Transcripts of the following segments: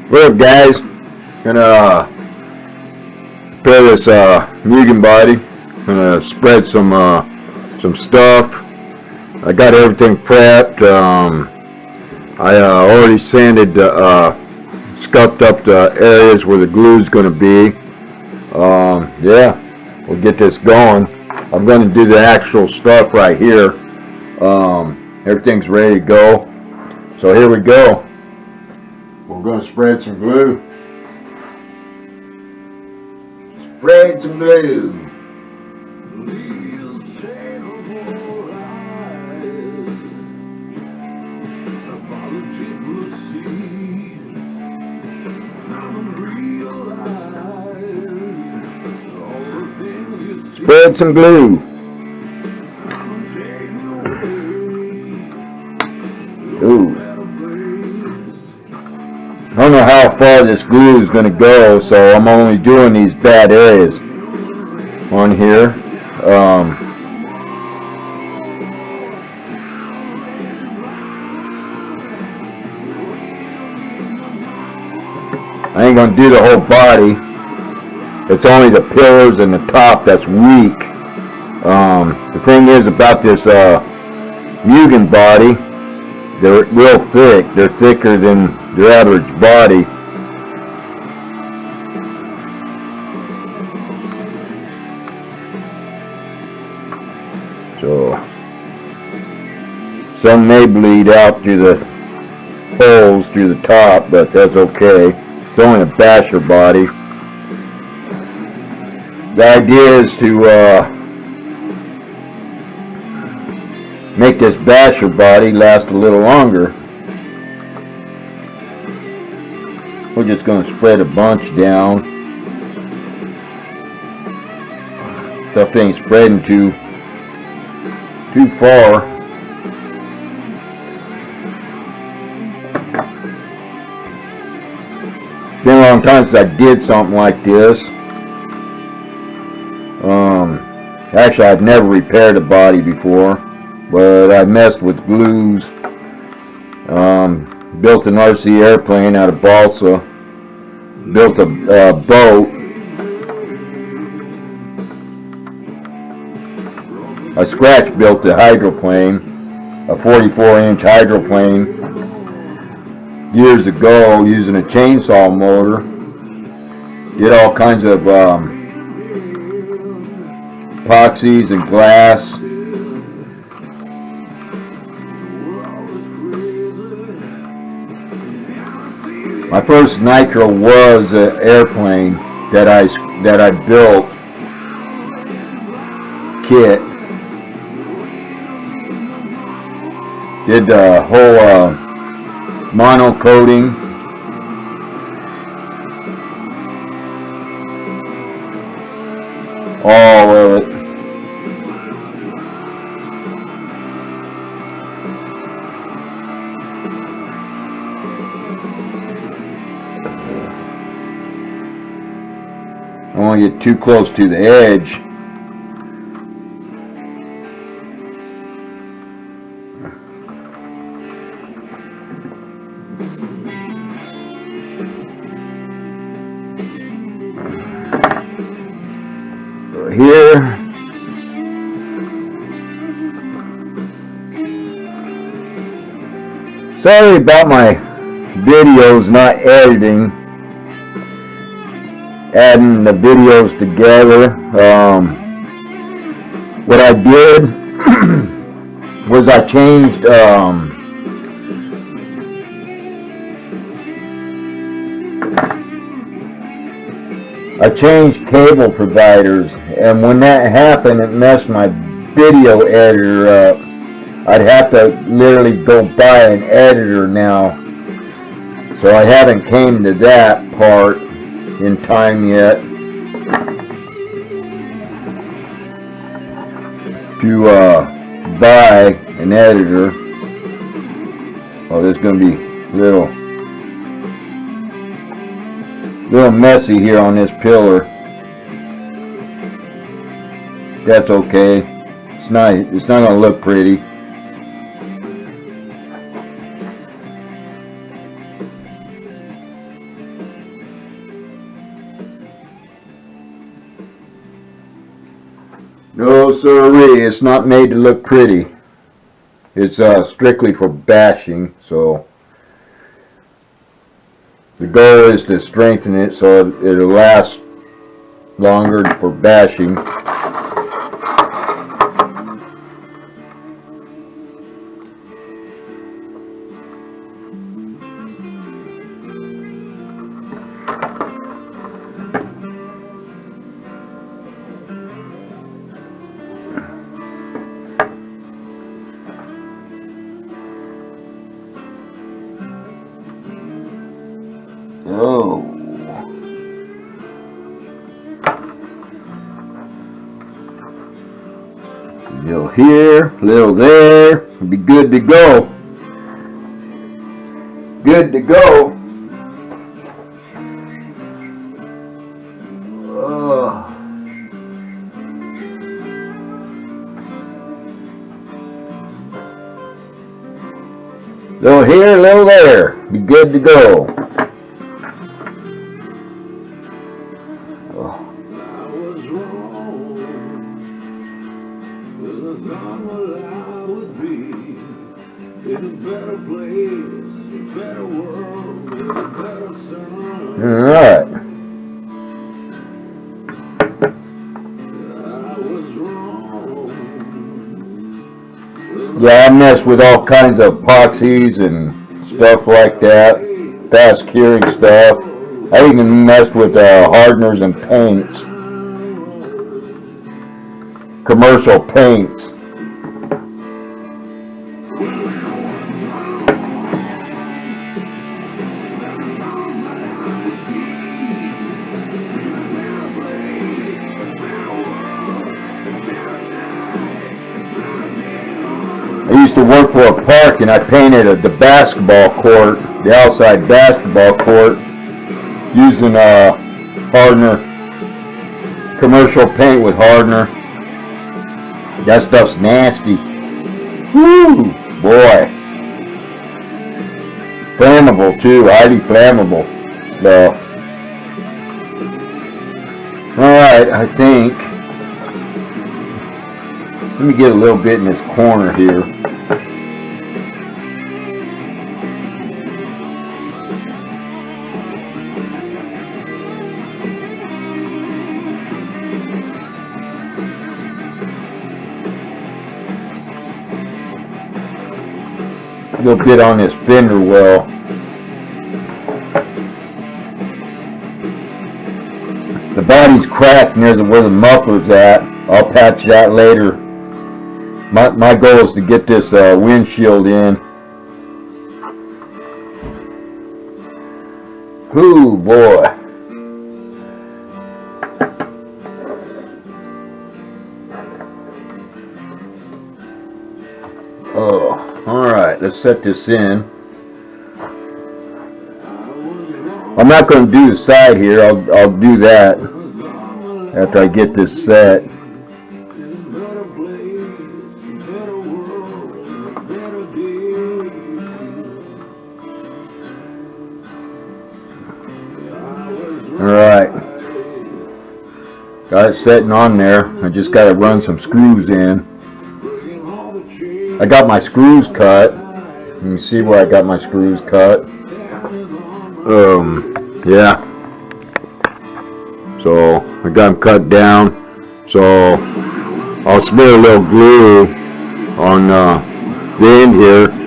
What up, guys? Gonna prepare this Mugen body. Gonna spread some stuff. I got everything prepped. I already sanded, scuffed up the areas where the glue's gonna be. Yeah, we'll get this going. I'm gonna do the actual stuff right here. Everything's ready to go. So here we go. We're going to spread some glue. Spread some glue. Spread some glue. Ooh. I don't know how far this glue is going to go, so I'm only doing these bad areas on here. I ain't going to do the whole body. It's only the pillars and the top that's weak. The thing is about this Mugen body, they're real thick. They're thicker than their average body. So some may bleed out through the holes through the top, but that's okay. It's only a basher body. The idea is to make this basher body last a little longer. We're just going to spread a bunch down. Stuff ain't spreading too far. It's been a long time since I did something like this. Actually, I've never repaired a body before, but I've messed with glues. Built an RC airplane out of balsa. Built a boat. I scratch built a hydroplane, a 44-inch hydroplane, years ago using a chainsaw motor. Did all kinds of epoxies and glass. My first nitro was an airplane that I built kit. Did the whole mono coating. All of it. I don't want to get too close to the edge. Here, sorry about my videos not editing, adding the videos together. What I did was I changed cable providers, and when that happened, it messed my video editor up. I'd have to literally go buy an editor now, so I haven't came to that part in time yet to buy an editor. Oh, this is going to be a little messy here on this pillar. That's okay. It's not going to look pretty. No sirree, it's not made to look pretty. It's strictly for bashing, so the goal is to strengthen it so it'll last longer for bashing. Oh. Little here, little there. We'll be good to go. Good to go. Little here, little there. Be good to go. Alright. Yeah, I mess with all kinds of epoxies and stuff like that. Fast curing stuff. I even messed with hardeners and paints. Commercial paints. I used to work for a park and I painted the basketball court, the outside basketball court, using hardener, commercial paint with hardener. That stuff's nasty. Woo, boy. Flammable too, highly flammable stuff. Alright, I think. Let me get a little bit in this corner here. A little bit on this fender well. The body's cracked near where the muffler's at. I'll patch that later. My goal is to get this windshield in. Ooh, boy. Oh, alright, let's set this in. I'm not going to do the side here. I'll do that after I get this set. Alright, got it setting on there. I just got to run some screws in. I got my screws cut. You can see where I got my screws cut. Yeah. So I got them cut down. So I'll smear a little glue on the end here.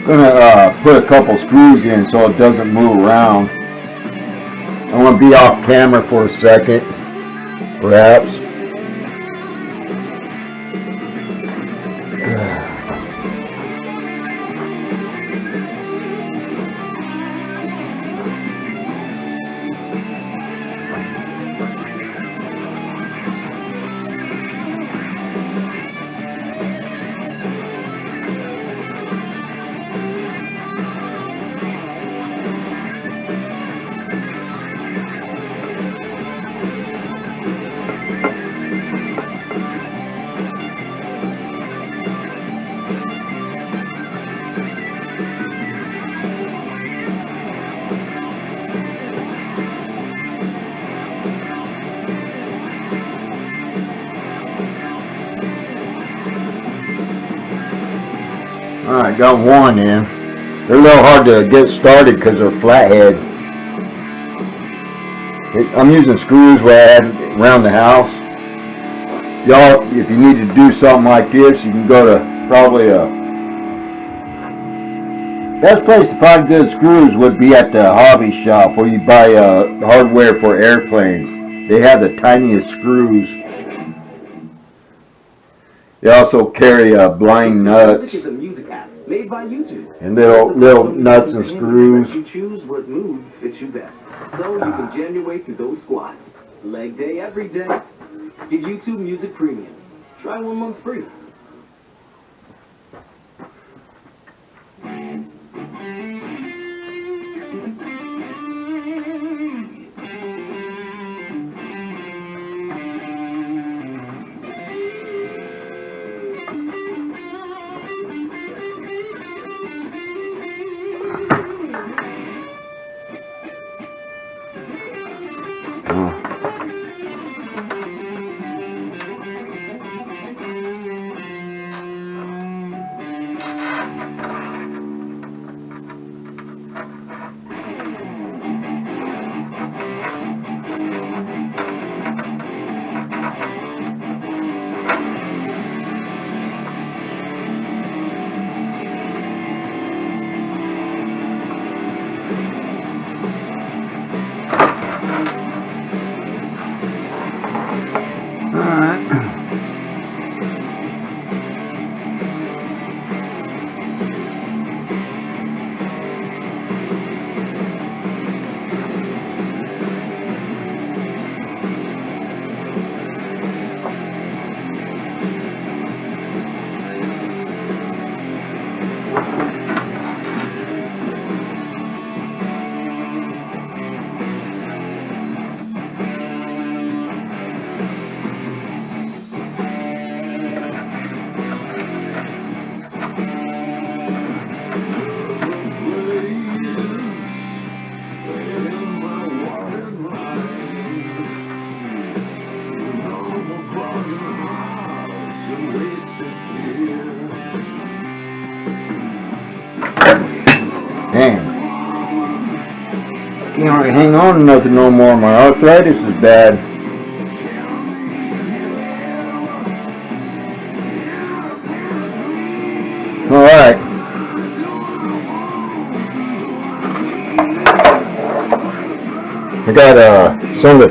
Gonna put a couple screws in so it doesn't move around. I want to be off camera for a second, perhaps. Alright, got one in. They're a little hard to get started because they're flathead. I'm using screws where I had around the house. Y'all, if you need to do something like this, you can go to probably best place to find good screws would be at the hobby shop where you buy hardware for airplanes. They have the tiniest screws. They also carry blind nuts made by YouTube. and little nuts and screws. You choose what move fits you best, so you can jam your way through those squats. Leg day every day. Get YouTube Music Premium. Try 1 month free. Damn. Can't really hang on to nothing no more. My arthritis is bad. Alright. I got some of the